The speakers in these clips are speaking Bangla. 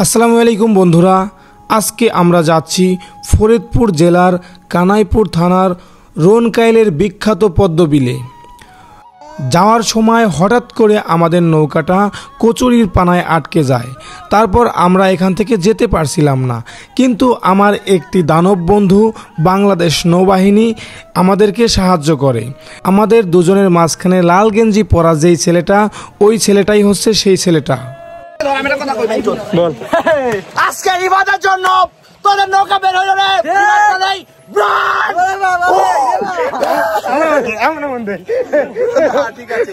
আসসালামু আলাইকুম বন্ধুরা, আজকে আমরা যাচ্ছি ফরিদপুর জেলার কানাইপুর থানার রনকাইলের বিখ্যাত পদ্মবিলে। যাওয়ার সময় হঠাৎ করে আমাদের নৌকাটা কচুরির পানায় আটকে যায়। তারপর আমরা এখান থেকে যেতে পারছিলাম না, কিন্তু আমার একটি দানব বন্ধু বাংলাদেশ নৌবাহিনী আমাদেরকে সাহায্য করে। আমাদের দুজনের মাঝখানে লাল গেঞ্জি পরা যেই ছেলেটা, ওই ছেলেটাই হচ্ছে সেই ছেলেটা। বল আজকে ইবাদের জন্য তোদের নৌকা বের হইল রে। ঠিক আছে,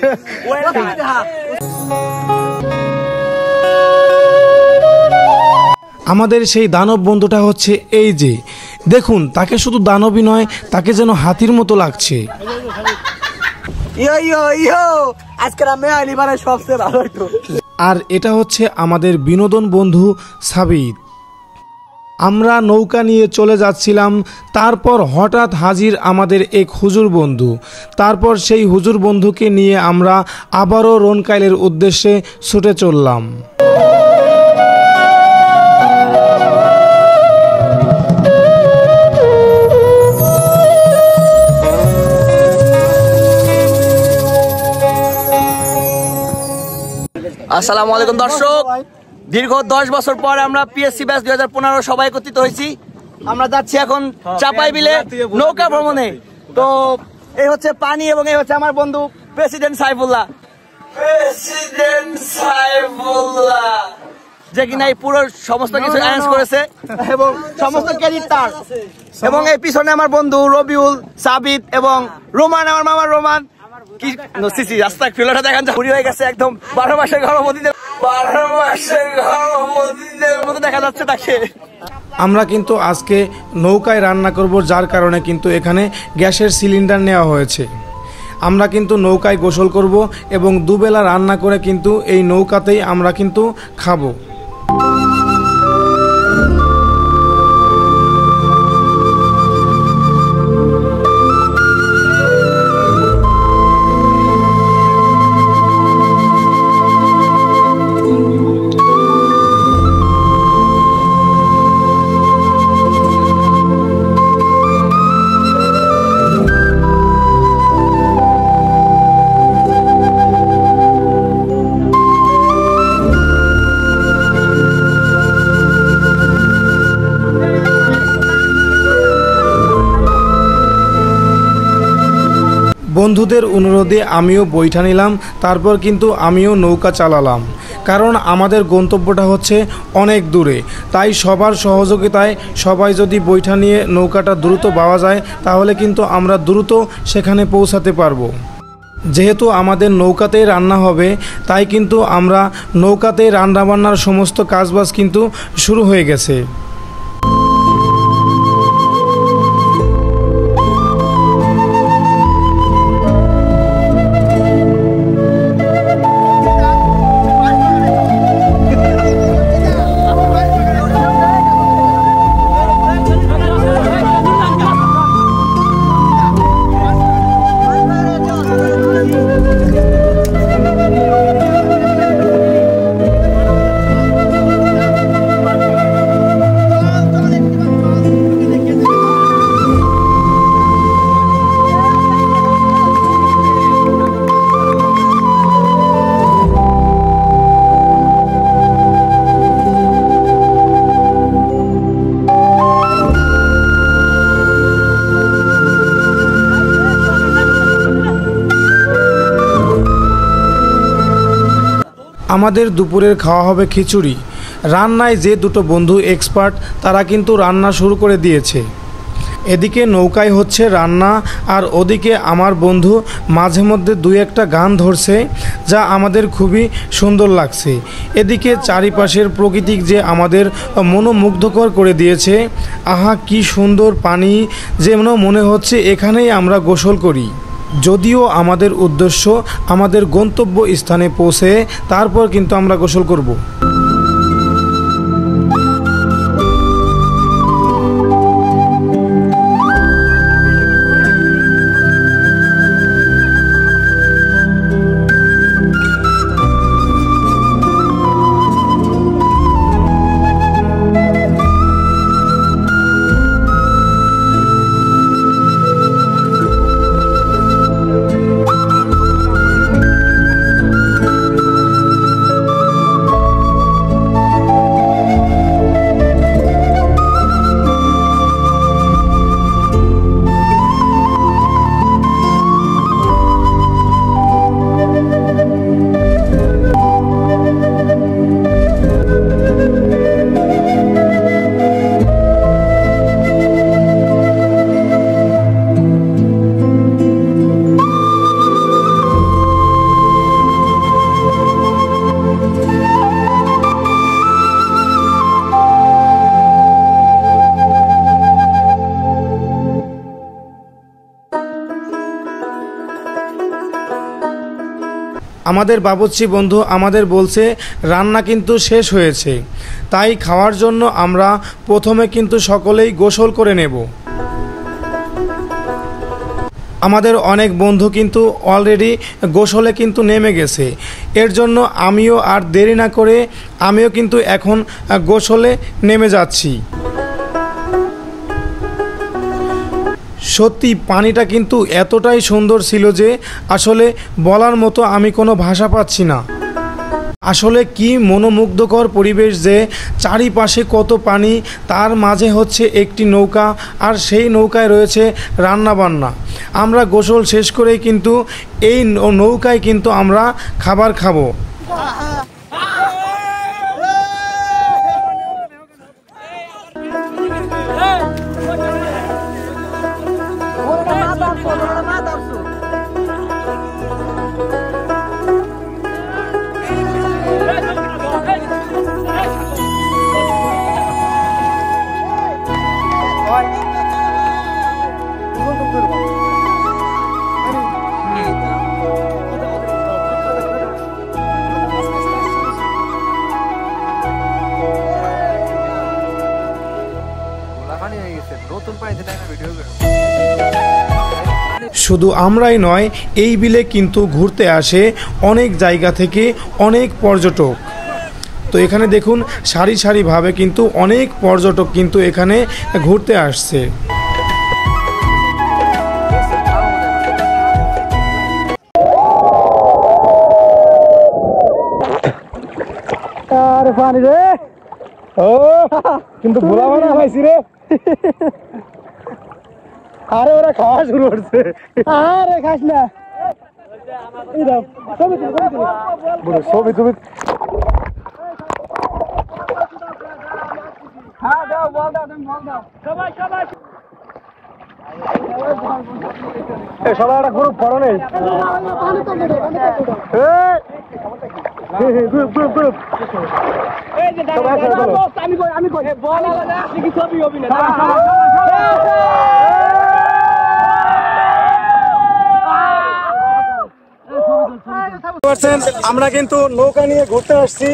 আমাদের সেই দানব বন্ধুটা হচ্ছে এই যে দেখুন, তাকে শুধু দানবই নয়, তাকে যেন হাতির মতো লাগছে। আজকের আমি আলিবারের সবচেয়ে ভালো হইতো। আর এটা হচ্ছে আমাদের বিনোদন বন্ধু সাবিত। আমরা নৌকা নিয়ে চলে যাচ্ছিলাম, তারপর হঠাৎ হাজির আমাদের এক হুজুর বন্ধু। তারপর সেই হুজুর বন্ধুকে নিয়ে আমরা আবারও রনকাইলের উদ্দেশ্যে ছুটে চললাম। আসসালামু আলাইকুম দর্শক, দীর্ঘ 10 বছর পর আমরা পিএসসি ব্যাচ 2015 সবাই একত্রিত হয়েছি। আমরা যাচ্ছি এখন চাপাই বিলে নৌকা ভ্রমণে। তো এই হচ্ছে পানি এবং এই হচ্ছে আমার বন্ধু প্রেসিডেন্ট সাইফুল্লাহ, যে কিনা এই পুরো সমস্ত কিছু অ্যারেঞ্জ করেছে এবং সমস্ত ক্রেডিট তার। এবং এই পিছনে আমার বন্ধু রবিউল, সাবিত এবং রোমান, আমার মামার রোমান। কি রাস্তা ফিল্ডটা দেখেন পুরি হয়ে গেছে, একদম 12 মাসের গর্ভবতীদের মতো দেখা যাচ্ছে তাকে। আমরা কিন্তু আজকে নৌকায় রান্না করব, যার কারণে কিন্তু এখানে গ্যাসের সিলিন্ডার নেওয়া হয়েছে। আমরা কিন্তু নৌকায় গোসল করব এবং দুবেলা রান্না করে কিন্তু এই নৌকাতেই আমরা কিন্তু খাবো। বন্ধুদের অনুরোধে আমিও বৈঠা নিলাম, তারপর কিন্তু আমিও নৌকা চালালাম, কারণ আমাদের গন্তব্যটা হচ্ছে অনেক দূরে। তাই সবার সহযোগিতায় সবাই যদি বৈঠা নিয়ে নৌকাটা দ্রুত বাওয়া যায়, তাহলে কিন্তু আমরা দ্রুত সেখানে পৌঁছাতে পারবো। যেহেতু আমাদের নৌকাতেই রান্না হবে, তাই কিন্তু আমরা নৌকাতেই রান্নাবান্নার সমস্ত কাজবাজ কিন্তু শুরু হয়ে গেছে। আমাদের দুপুরের খাওয়া হবে খিচুড়ি। রান্নায় যে দুটো বন্ধু এক্সপার্ট, তারা কিন্তু রান্না শুরু করে দিয়েছে। এদিকে নৌকায় হচ্ছে রান্না, আর ওদিকে আমার বন্ধু মাঝে মধ্যে দুই একটা গান ধরছে, যা আমাদের খুবই সুন্দর লাগছে। এদিকে চারিপাশের প্রকৃতিক যে আমাদের মনোমুগ্ধকর করে দিয়েছে। আহা, কি সুন্দর পানি, যেন মনে হচ্ছে এখানেই আমরা গোসল করি। যদিও আমাদের উদ্দেশ্য আমাদের গন্তব্য স্থানে পৌঁছে তারপর কিন্তু আমরা গোসল করব। আমাদের বাবুর্চি বন্ধু আমাদের বলছে রান্না কিন্তু শেষ হয়েছে, তাই খাওয়ার জন্য আমরা প্রথমে কিন্তু সকলেই গোসল করে নেব। আমাদের অনেক বন্ধু কিন্তু অলরেডি গোসলে কিন্তু নেমে গেছে, এর জন্য আমিও আর দেরি না করে আমিও কিন্তু এখন গোসলে নেমে যাচ্ছি। সত্যি পানিটা কিন্তু এতটাই সুন্দর ছিল যে আসলে বলার মতো আমি কোনো ভাষা পাচ্ছি না। আসলে কি মনোমুগ্ধকর পরিবেশ যে চারিপাশে কত পানি, তার মাঝে হচ্ছে একটি নৌকা, আর সেই নৌকায় রয়েছে রান্নাবান্না। আমরা গোসল শেষ করেই কিন্তু এই নৌকায় কিন্তু আমরা খাবার খাবো। শুধু আমরাই নয়, এই বিলে কিন্তু ঘুরতে আসে অনেক জায়গা থেকে অনেক পর্যটক। তো এখানে দেখুন সারি সারিভাবে কিন্তু অনেক পর্যটক কিন্তু এখানে ঘুরতে আসছে। আরে পানি রে, ও কিন্তু ভোলা বানা পাইছি রে। আরে ওরা খাওয়া শুরু করছে। আরে খাস না, ছবি ছবি সবাই একটা গ্রুপ করো নেই। আমরা কিন্তু নৌকা নিয়ে ঘুরতে আসছি।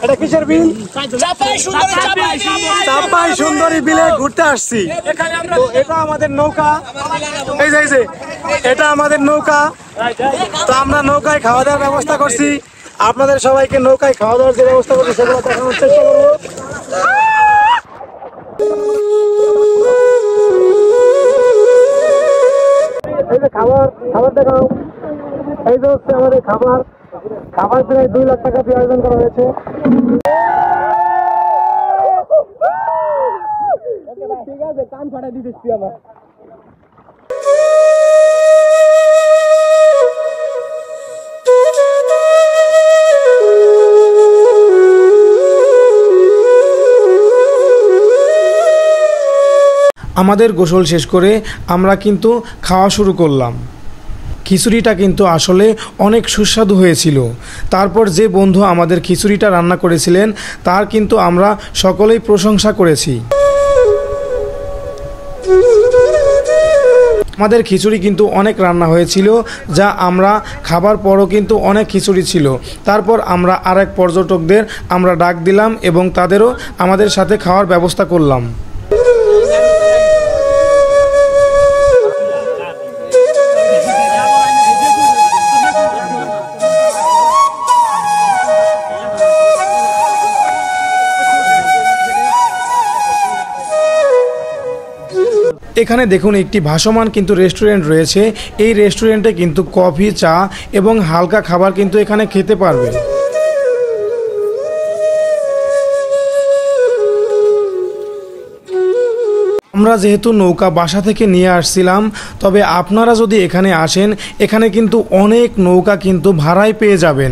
এটা কিসের বিল? চাপাই সুন্দরী বিলে ঘুরতে আসছি। তো এটা আমাদের নৌকা, এই যে এটা আমাদের নৌকা। তো আমরা নৌকায় খাওয়া দাওয়ার ব্যবস্থা করছি, আপনাদের সবাইকে নৌকায় খাওয়া দাওয়ার যে ব্যবস্থা করছি সেগুলো দেখানোর চেষ্টা করবো। এই যে খাবার দেখাও, এই যে হচ্ছে আমাদের খাবার প্রায় 2 লাখ টাকা দিয়ে আয়োজন করা হয়েছে। ঠিক আছে, কান ফাটাই দিতেছি আমার। আমাদের গোসল শেষ করে আমরা কিন্তু খাওয়া শুরু করলাম। খিচুড়িটা কিন্তু আসলে অনেক সুস্বাদু হয়েছিল। তারপর যে বন্ধু আমাদের খিচুড়িটা রান্না করেছিলেন তার কিন্তু আমরা সকলেই প্রশংসা করেছি। আমাদের খিচুড়ি কিন্তু অনেক রান্না হয়েছিল, যা আমরা খাবার পরও কিন্তু অনেক খিচুড়ি ছিল। তারপর আমরা আরেক পর্যটকদের আমরা ডাক দিলাম এবং তাদেরও আমাদের সাথে খাওয়ার ব্যবস্থা করলাম। এখানে দেখুন একটি ভাসমান কিন্তু রেস্টুরেন্ট রয়েছে। এই রেস্টুরেন্টে কিন্তু কফি, চা এবং হালকা খাবার কিন্তু এখানে খেতে পারবেন। আমরা যেহেতু নৌকা বাসা থেকে নিয়ে আসছিলাম, তবে আপনারা যদি এখানে আসেন, এখানে কিন্তু অনেক নৌকা কিন্তু ভাড়ায় পেয়ে যাবেন।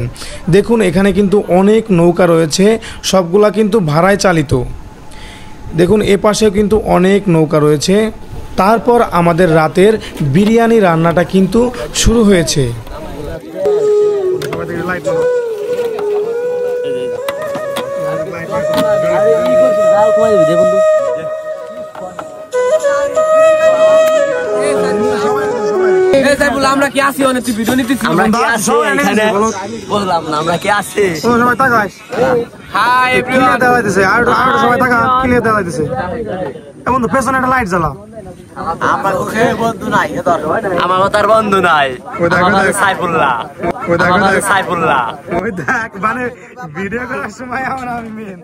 দেখুন এখানে কিন্তু অনেক নৌকা রয়েছে, সবগুলা কিন্তু ভাড়ায় চালিত। দেখুন এ পাশেও কিন্তু অনেক নৌকা রয়েছে। তারপর আমাদের রাতের বিরিয়ানি রান্নাটা কিন্তু শুরু হয়েছে। আমরা কি আছি অনেক ভিডিও নিতেছি আমরা কি আছি এখানে বললাম না আমরা কি আছি সবাই তাকাস হাই ক্লিয়ার দেওয়া হইতেছে আর সবাই তাকা ক্লিয়ার দেওয়া হইতেছে এমন তো পেছনে একটা লাইট জ্বালা আমার বন্ধু নাই আমার তার বন্ধু নাই সাইফুল্লাহ সাইফুল্লাহ ওই দেখ মানে ভিডিও করার সময় আমি মেন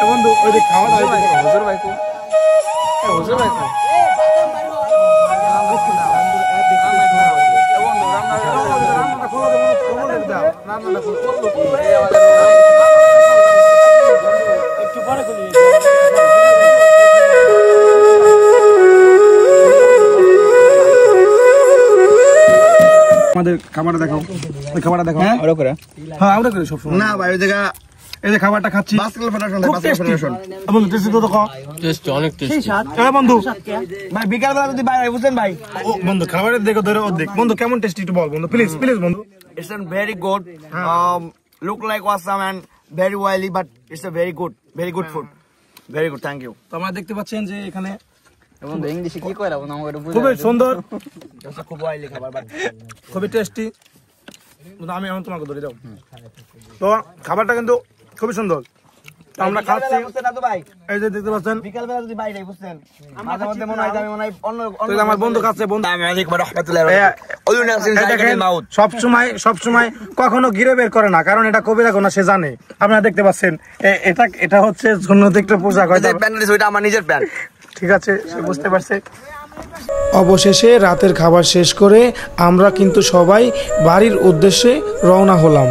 বন্ধু ওই যে খাওয়া দাওয়া হুজুর ভাই হুজুর ভাই আমাদের খাবারটা দেখাও ওই খাবারটা দেখাও ওরা করে হ্যাঁ আমরা করি সব সময় না ভাই ওই জায়গা এই যে খাবারটা খাচ্ছি বাস্কেটবল ফেডারেশন বন্ধু টেস্টি তো দেখো টেস্ট অনেক টেস্ট বন্ধু ভাই বিকাল বেলা যদি বাইরে বুঝছেন ভাই ও বন্ধু খাবারের দেখো ধরে অর্ধেক বন্ধু কেমন টেস্টি একটু বল বন্ধু প্লিজ প্লিজ বন্ধু it's a very good look like awesome and very oily but it's a very good food very good thank you তো আমরা দেখতে পাচ্ছেন যে এখানে বন্ধু ইংলিশে কি কইরা বন্ধু আমাকে বুঝাই খুবই সুন্দর খুব oily খাবার বাট খুবই টেস্টি আমি এখন তোমাকে ধরে দাও তো খাবারটা কিন্তু খুবই সুন্দর তো আমরা খাচ্ছি এই যে দেখতে পাচ্ছেন বিকাল বেলা যদি বাইরে বুঝছেন মাঝে মধ্যে মনে হয় আমি মনে হয় অন্য আমার বন্ধু কাছে বন্ধু মাউথ সব সময় কখনো ঘিরে বের করে না কারণ এটা কবিরা গোনা সে জানে আপনারা দেখতে পাচ্ছেন এটা হচ্ছে সুন্নতি একটা পোশাক হয়তো ওইটা আমার নিজের প্যান্ট ঠিক আছে সে বুঝতে পারছে অবশেষে রাতের খাবার শেষ করে আমরা কিন্তু সবাই বাড়ির উদ্দেশ্যে রওনা হলাম।